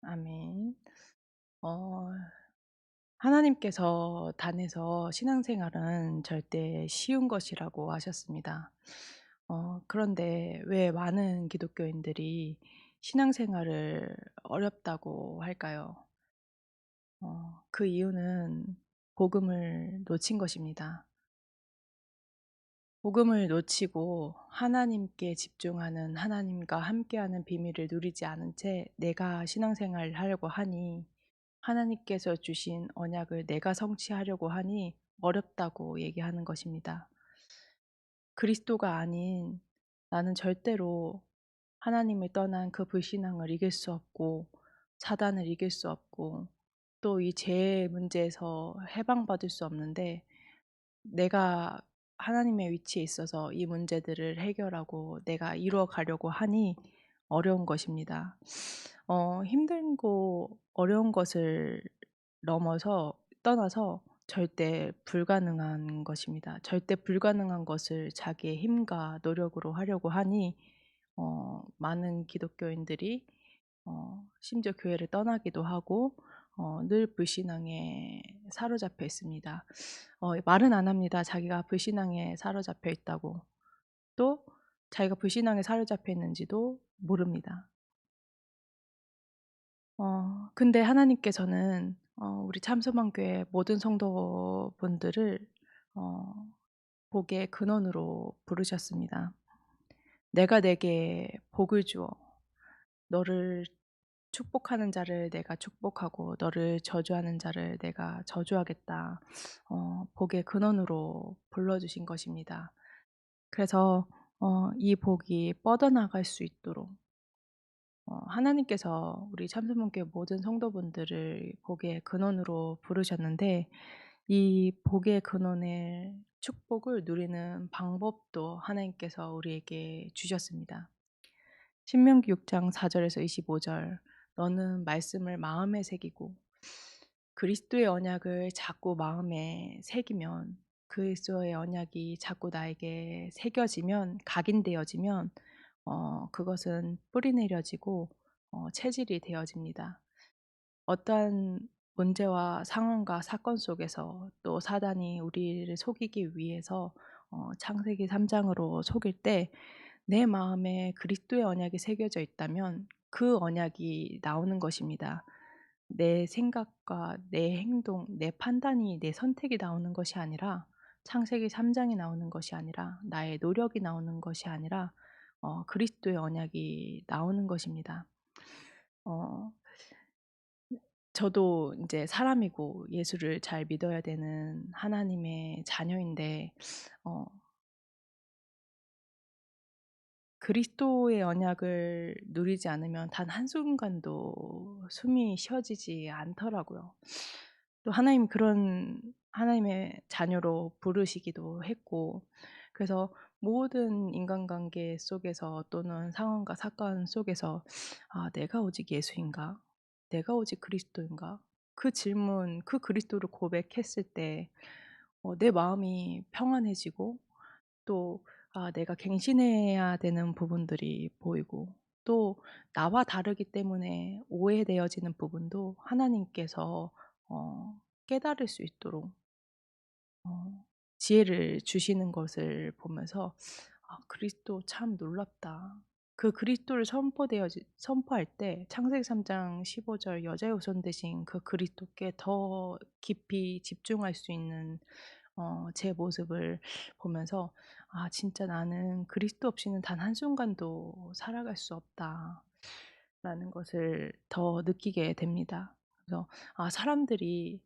아멘. 어 하나님께서 단에서 신앙생활은 절대 쉬운 것이라고 하셨습니다. 그런데 왜 많은 기독교인들이 신앙생활을 어렵다고 할까요? 그 이유는 복음을 놓친 것입니다. 복음을 놓치고 하나님께 집중하는, 하나님과 함께하는 비밀을 누리지 않은 채 내가 신앙생활을 하려고 하니, 하나님께서 주신 언약을 내가 성취하려고 하니 어렵다고 얘기하는 것입니다. 그리스도가 아닌 나는 절대로 하나님을 떠난 그 불신앙을 이길 수 없고, 사단을 이길 수 없고, 또 이 죄의 문제에서 해방받을 수 없는데, 내가 하나님의 위치에 있어서 이 문제들을 해결하고 내가 이루어 가려고 하니 어려운 것입니다. 힘든 거 어려운 것을 떠나서 절대 불가능한 것입니다. 절대 불가능한 것을 자기의 힘과 노력으로 하려고 하니 많은 기독교인들이 심지어 교회를 떠나기도 하고 늘 불신앙에 사로잡혀 있습니다. 말은 안 합니다. 자기가 불신앙에 사로잡혀 있다고. 또 자기가 불신앙에 사로잡혀 있는지도 모릅니다. 근데 하나님께서는 우리 참소망교회 모든 성도분들을 어 복의 근원으로 부르셨습니다. "내가 내게 복을 주어 너를 축복하는 자를 내가 축복하고 너를 저주하는 자를 내가 저주하겠다." 복의 근원으로 불러 주신 것입니다. 그래서 이 복이 뻗어나갈 수 있도록 하나님께서 우리 참소문교회 모든 성도분들을 복의 근원으로 부르셨는데, 이 복의 근원의 축복을 누리는 방법도 하나님께서 우리에게 주셨습니다. 신명기 6장 4절에서 25절, 너는 말씀을 마음에 새기고 그리스도의 언약을 자꾸 마음에 새기면, 그리스도의 언약이 자꾸 나에게 새겨지면, 각인되어지면 그것은 뿌리 내려지고 체질이 되어집니다. 어떠한 문제와 상황과 사건 속에서, 또 사단이 우리를 속이기 위해서 창세기 3장으로 속일 때 내 마음에 그리스도의 언약이 새겨져 있다면 그 언약이 나오는 것입니다. 내 생각과 내 행동, 내 판단이, 내 선택이 나오는 것이 아니라, 창세기 3장이 나오는 것이 아니라, 나의 노력이 나오는 것이 아니라 그리스도의 언약이 나오는 것입니다. 어 저도 인제 사람이고 예수를 잘 믿어야 되는 하나님의 자녀인데, 어 그리스도의 언약을 누리지 않으면 단 한순간도 숨이 쉬어지지 않더라고요. 또 하나님이 그런 하나님의 자녀로 부르시기도 했고, 그래서 모든 인간관계 속에서 또는 상황과 사건 속에서 '아 내가 오직 예수인가? 내가 오직 그리스도인가?' 그 질문, 그 그리스도를 고백했을 때 내 마음이 평안해지고, 또 내가 갱신해야 되는 부분들이 보이고, 또 나와 다르기 때문에 오해되어지는 부분도 하나님께서 깨달을 수 있도록 지혜를 주시는 것을 보면서 '아 그리스도 참 놀랍다.' 그 그리스도를 선포할 때 창세기 3장 15절 여자의 후손 되신 그 그리스도께 더 깊이 집중할 수 있는 제 모습을 보면서 '아 진짜 나는 그리스도 없이는 단 한순간도 살아갈 수 없다.'라는 것을 더 느끼게 됩니다. 그래서 사람들이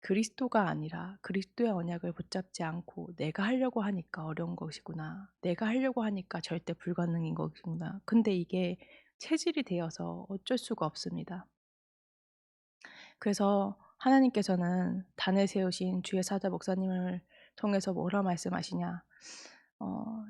그리스도가 아니라 그리스도의 언약을 붙잡지 않고 '내가 하려고 하니까 어려운 것이구나. 내가 하려고 하니까 절대 불가능인 것이구나.' 근데 이게 체질이 되어서 어쩔 수가 없습니다. 그래서 하나님께서는 단을 세우신 주의 사자 목사님을 통해서 뭐라 말씀하시냐.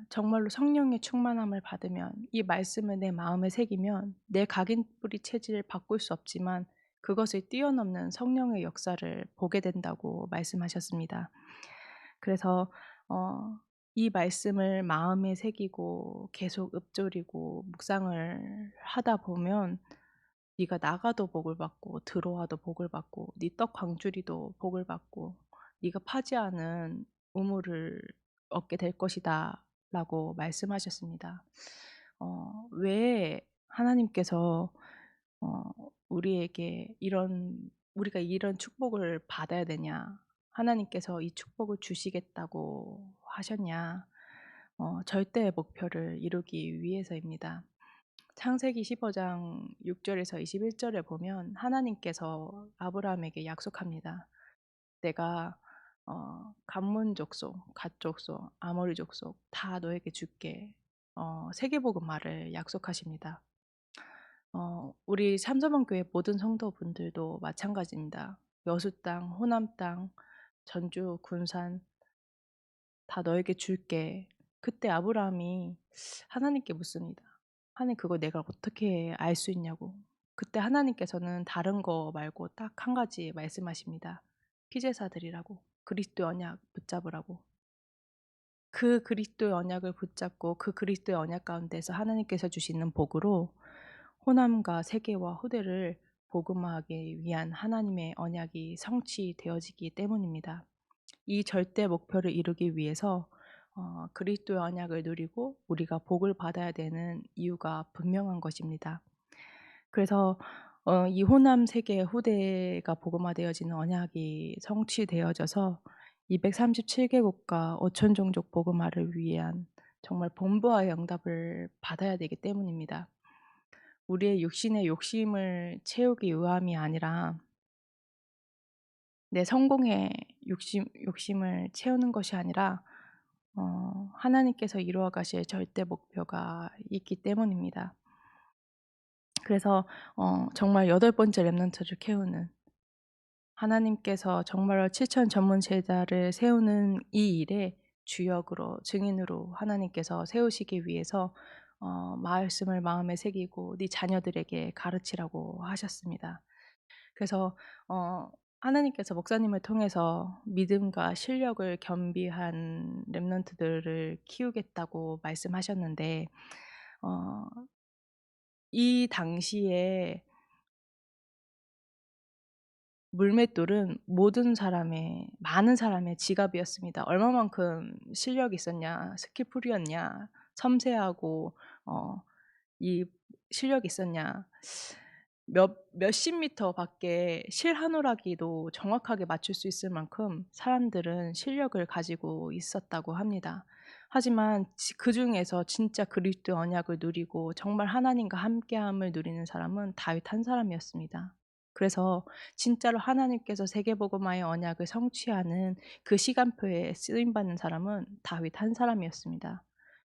정말로 성령의 충만함을 받으면, 이 말씀을 내 마음에 새기면 내 각인 뿌리 체질을 바꿀 수 없지만 그것을 뛰어넘는 성령의 역사를 보게 된다고 말씀하셨습니다. 그래서 이 말씀을 마음에 새기고 계속 읊조리고 묵상을 하다 보면 네가 나가도 복을 받고 들어와도 복을 받고 네 떡 광주리도 복을 받고 네가 파지하는 우물을 얻게 될 것이다라고 말씀하셨습니다. 왜 하나님께서 어 우리에게 우리가 이런 축복을 받아야 되냐? 하나님께서 이 축복을 주시겠다고 하셨냐? 절대의 목표를 이루기 위해서입니다. 창세기 15장 6 절에서 21 절에 보면 하나님께서 아브라함에게 약속합니다. "내가 간문 족속, 갓 족속, 아모리 족속 다 너에게 줄게." 세계복음화를 약속하십니다. 우리 삼서방 교회 모든 성도분들도 마찬가지입니다. 여수 땅, 호남 땅, 전주, 군산 다 너에게 줄게. 그때 아브라함이 하나님께 묻습니다. 하나님 그거 내가 어떻게 알 수 있냐고. 그때 하나님께서는 다른 거 말고 딱 한 가지 말씀하십니다. 피제사들이라고. 그리스도의 언약 붙잡으라고. 그 그리스도의 언약을 붙잡고 그 그리스도의 언약 가운데서 하나님께서 주시는 복으로 호남과 세계와 후대를 복음화하기 위한 하나님의 언약이 성취되어지기 때문입니다. 이 절대 목표를 이루기 위해서 그리스도의 언약을 누리고 우리가 복을 받아야 되는 이유가 분명한 것입니다. 그래서 이 호남 세계 후대가 복음화되어지는 언약이 성취되어져서 237개국과 5천 종족 복음화를 위한 정말 본부와의 응답을 받아야 되기 때문입니다. 우리의 육신의 욕심을 채우기 위함이 아니라 내 성공의 욕심을 채우는 것이 아니라 하나님께서 이루어 가실 절대 목표가 있기 때문입니다. 그래서 정말 여덟 번째 렘넌트를 캐우는 하나님께서 정말로 7천 전문 제자를 세우는 이 일에 주역으로 증인으로 하나님께서 세우시기 위해서 말씀을 마음에 새기고 네 자녀들에게 가르치라고 하셨습니다. 그래서 하나님께서 목사님을 통해서 믿음과 실력을 겸비한 렘넌트들을 키우겠다고 말씀하셨는데 어 이 당시에 물맷돌은 많은 사람의 지갑이었습니다. 얼마만큼 실력이 있었냐, 스킬풀이었냐, 섬세하고 이 실력이 있었냐. 몇십 미터 밖에 실 한 오라기도 정확하게 맞출 수 있을 만큼 사람들은 실력을 가지고 있었다고 합니다. 하지만 그중에서 진짜 그리스도의 언약을 누리고 정말 하나님과 함께함을 누리는 사람은 다윗 한 사람이었습니다. 그래서 진짜로 하나님께서 세계복음화의 언약을 성취하는 그 시간표에 쓰임 받는 사람은 다윗 한 사람이었습니다.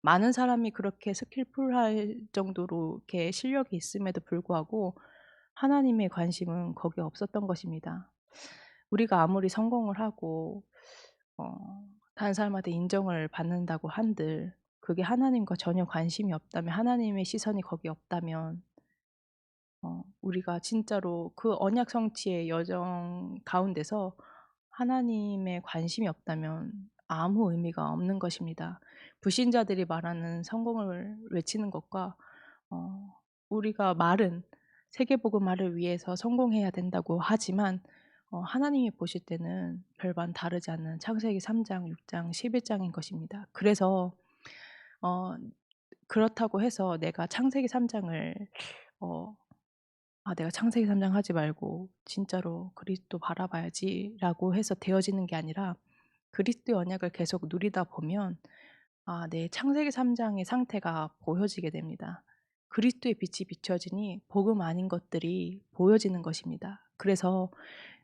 많은 사람이 그렇게 스킬풀할 정도로 이렇게 실력이 있음에도 불구하고 하나님의 관심은 거기에 없었던 것입니다. 우리가 아무리 성공을 하고 다른 사람한테 인정을 받는다고 한들 그게 하나님과 전혀 관심이 없다면 하나님의 시선이 거기에 없다면 우리가 진짜로 그 언약 성취의 여정 가운데서 하나님의 관심이 없다면 아무 의미가 없는 것입니다. 불신자들이 말하는 성공을 외치는 것과 어 우리가 말은 세계복음화를 위해서 성공해야 된다고 하지만 하나님이 보실 때는 별반 다르지 않는 창세기 3 장, 6 장, 11 장인 것입니다. 그래서 어 그렇다고 해서 내가 창세기 3 장을 어 '아 내가 창세기 3장 하지 말고 진짜로 그리스도 바라봐야지.'라고 해서 되어지는 게 아니라 그리스도의 언약을 계속 누리다 보면 내 창세기 3 장의 상태가 보여지게 됩니다. 그리스도의 빛이 비춰지니 복음 아닌 것들이 보여지는 것입니다. 그래서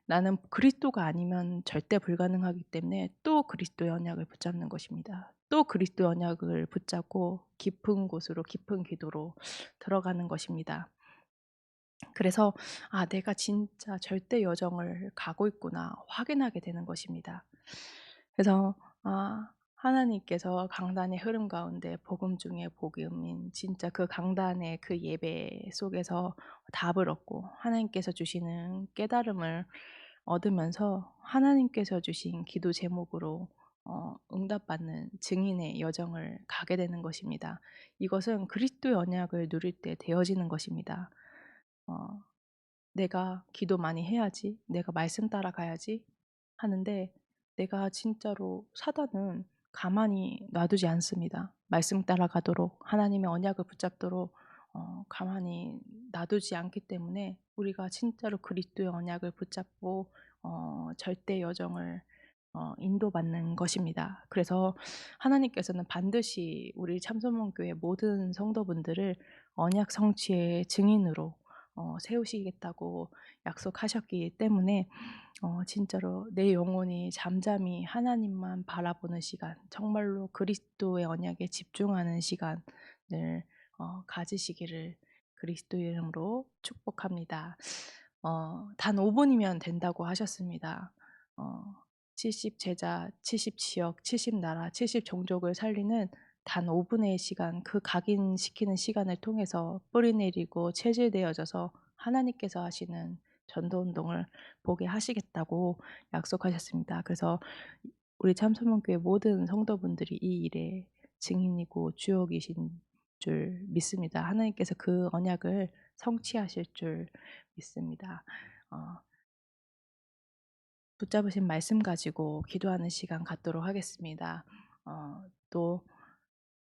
나는 그리스도가 아니면 절대 불가능하기 때문에 또 그리스도의 언약을 붙잡는 것입니다. 또 그리스도의 언약을 붙잡고 깊은 곳으로 깊은 기도로 들어가는 것입니다. 그래서 '아 내가 진짜 절대 여정을 가고 있구나.' 확인하게 되는 것입니다. 그래서 하나님께서 강단의 흐름 가운데 복음 중에 복음인 진짜 그 강단의 그 예배 속에서 답을 얻고 하나님께서 주시는 깨달음을 얻으면서 하나님께서 주신 기도 제목으로 응답받는 증인의 여정을 가게 되는 것입니다. 이것은 그리스도의 언약을 누릴 때 되어지는 것입니다. 어 '내가 기도 많이 해야지. 내가 말씀 따라가야지.' 하는데 내가 진짜로 사단은 가만히 놔두지 않습니다. 말씀 따라가도록 하나님의 언약을 붙잡도록 가만히 놔두지 않기 때문에 우리가 진짜로 그리스도의 언약을 붙잡고 절대 여정을 인도받는 것입니다. 그래서 하나님께서는 반드시 우리 참소몬교회 모든 성도분들을 언약 성취의 증인으로 세우시겠다고 약속하셨기 때문에 진짜로 내 영혼이 잠잠히 하나님만 바라보는 시간, 정말로 그리스도의 언약에 집중하는 시간을 가지시기를 그리스도의 이름으로 축복합니다. 단 5 분이면 된다고 하셨습니다. 어 70 제자, 70 지역, 70 나라, 70 종족을 살리는 단 5 분의 시간, 그 각인시키는 시간을 통해서 뿌리 내리고 체질되어져서 하나님께서 하시는 전도 운동을 보게 하시겠다고 약속하셨습니다. 그래서 우리 참소문교회 모든 성도분들이 이 일의 증인이고 주역이신 줄 믿습니다. 하나님께서 그 언약을 성취하실 줄 믿습니다. 어 붙잡으신 말씀 가지고 기도하는 시간 갖도록 하겠습니다. 또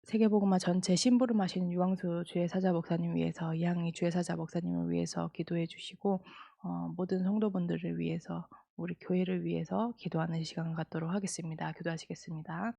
세계복음화 전체 심부름하시는 유광수 주예사자 목사님 위해서 이항희 주예사자 목사님을 위해서 기도해 주시고 모든 성도분들을 위해서 우리 교회를 위해서 기도하는 시간 갖도록 하겠습니다. 기도하시겠습니다.